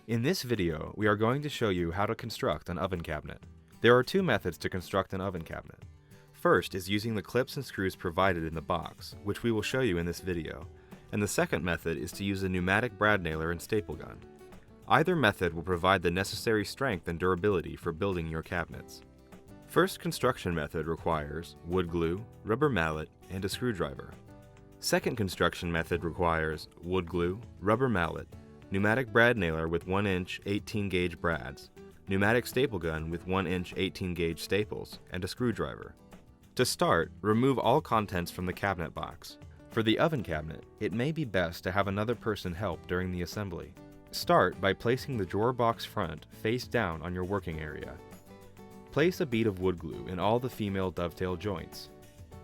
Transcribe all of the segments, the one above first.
In this video, we are going to show you how to construct an oven cabinet. There are two methods to construct an oven cabinet. First is using the clips and screws provided in the box, which we will show you in this video, and the second method is to use a pneumatic brad nailer and staple gun. Either method will provide the necessary strength and durability for building your cabinets. First construction method requires wood glue, rubber mallet, and a screwdriver. Second construction method requires wood glue, rubber mallet, pneumatic brad nailer with 1-inch 18-gauge brads, pneumatic staple gun with 1-inch 18-gauge staples, and a screwdriver. To start, remove all contents from the cabinet box. For the oven cabinet, it may be best to have another person help during the assembly. Start by placing the drawer box front face down on your working area. Place a bead of wood glue in all the female dovetail joints.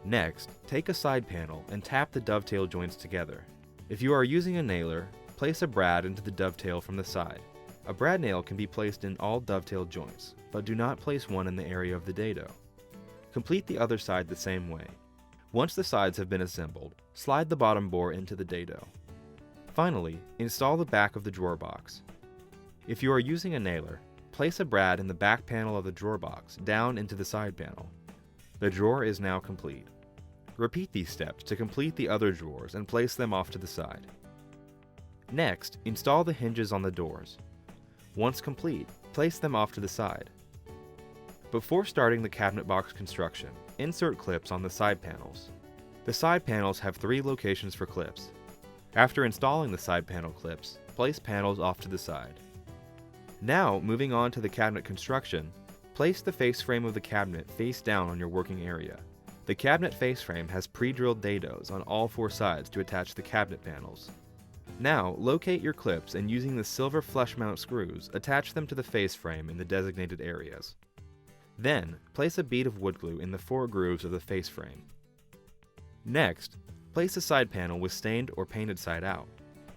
Next, take a side panel and tap the dovetail joints together. If you are using a nailer, place a brad into the dovetail from the side. A brad nail can be placed in all dovetail joints, but do not place one in the area of the dado. Complete the other side the same way. Once the sides have been assembled, slide the bottom bore into the dado. Finally, install the back of the drawer box. If you are using a nailer, place a brad in the back panel of the drawer box down into the side panel. The drawer is now complete. Repeat these steps to complete the other drawers and place them off to the side. Next, install the hinges on the doors. Once complete, place them off to the side. Before starting the cabinet box construction, insert clips on the side panels. The side panels have 3 locations for clips. After installing the side panel clips, place panels off to the side. Now, moving on to the cabinet construction, place the face frame of the cabinet face down on your working area. The cabinet face frame has pre-drilled dados on all 4 sides to attach the cabinet panels. Now, locate your clips and using the silver flush mount screws, attach them to the face frame in the designated areas. Then, place a bead of wood glue in the 4 grooves of the face frame. Next, place a side panel with stained or painted side out.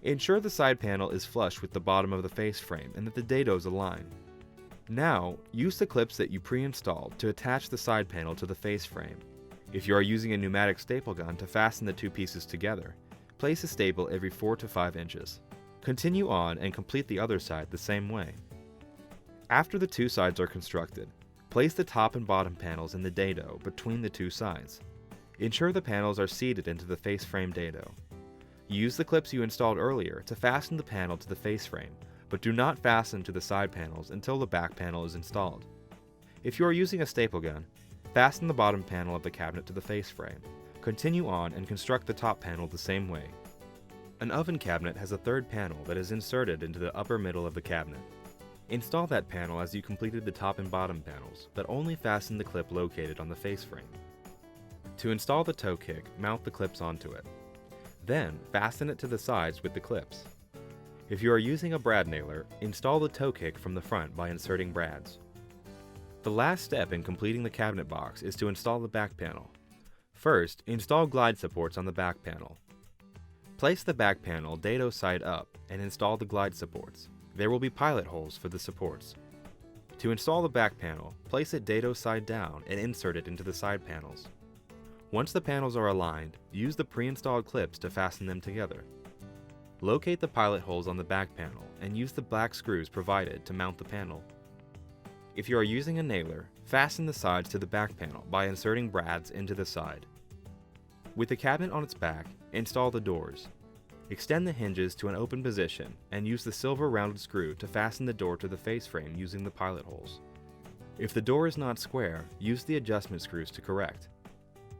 Ensure the side panel is flush with the bottom of the face frame and that the dados align. Now, use the clips that you pre-installed to attach the side panel to the face frame. If you are using a pneumatic staple gun to fasten the 2 pieces together, place a staple every 4 to 5 inches. Continue on and complete the other side the same way. After the 2 sides are constructed, place the top and bottom panels in the dado between the 2 sides. Ensure the panels are seated into the face frame dado. Use the clips you installed earlier to fasten the panel to the face frame, but do not fasten to the side panels until the back panel is installed. If you are using a staple gun, fasten the bottom panel of the cabinet to the face frame. Continue on and construct the top panel the same way. An oven cabinet has a 3rd panel that is inserted into the upper middle of the cabinet. Install that panel as you completed the top and bottom panels, but only fasten the clip located on the face frame. To install the toe kick, mount the clips onto it. Then, fasten it to the sides with the clips. If you are using a brad nailer, install the toe kick from the front by inserting brads. The last step in completing the cabinet box is to install the back panel. First, install glide supports on the back panel. Place the back panel dado side up and install the glide supports. There will be pilot holes for the supports. To install the back panel, place it dado side down and insert it into the side panels. Once the panels are aligned, use the pre-installed clips to fasten them together. Locate the pilot holes on the back panel and use the black screws provided to mount the panel. If you are using a nailer, fasten the sides to the back panel by inserting brads into the side. With the cabinet on its back, install the doors. Extend the hinges to an open position and use the silver rounded screw to fasten the door to the face frame using the pilot holes. If the door is not square, use the adjustment screws to correct.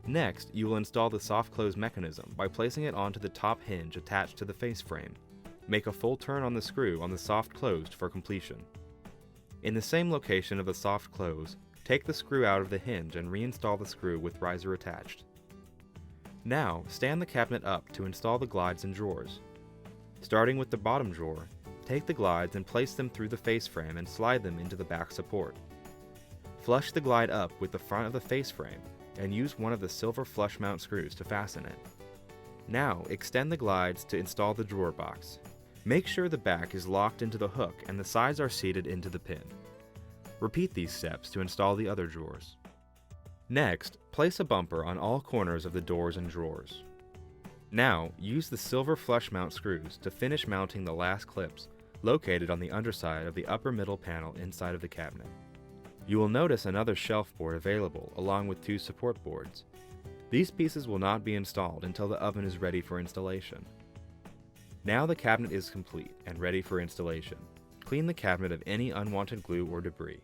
Next, you will install the soft close mechanism by placing it onto the top hinge attached to the face frame. Make a full turn on the screw on the soft closed for completion. In the same location of the soft close, take the screw out of the hinge and reinstall the screw with riser attached. Now, stand the cabinet up to install the glides and drawers. Starting with the bottom drawer, take the glides and place them through the face frame and slide them into the back support. Flush the glide up with the front of the face frame and use one of the silver flush mount screws to fasten it. Now, extend the glides to install the drawer box. Make sure the back is locked into the hook and the sides are seated into the pin. Repeat these steps to install the other drawers. Next, place a bumper on all corners of the doors and drawers. Now, use the silver flush mount screws to finish mounting the last clips, located on the underside of the upper middle panel inside of the cabinet. You will notice another shelf board available along with 2 support boards. These pieces will not be installed until the oven is ready for installation. Now the cabinet is complete and ready for installation. Clean the cabinet of any unwanted glue or debris.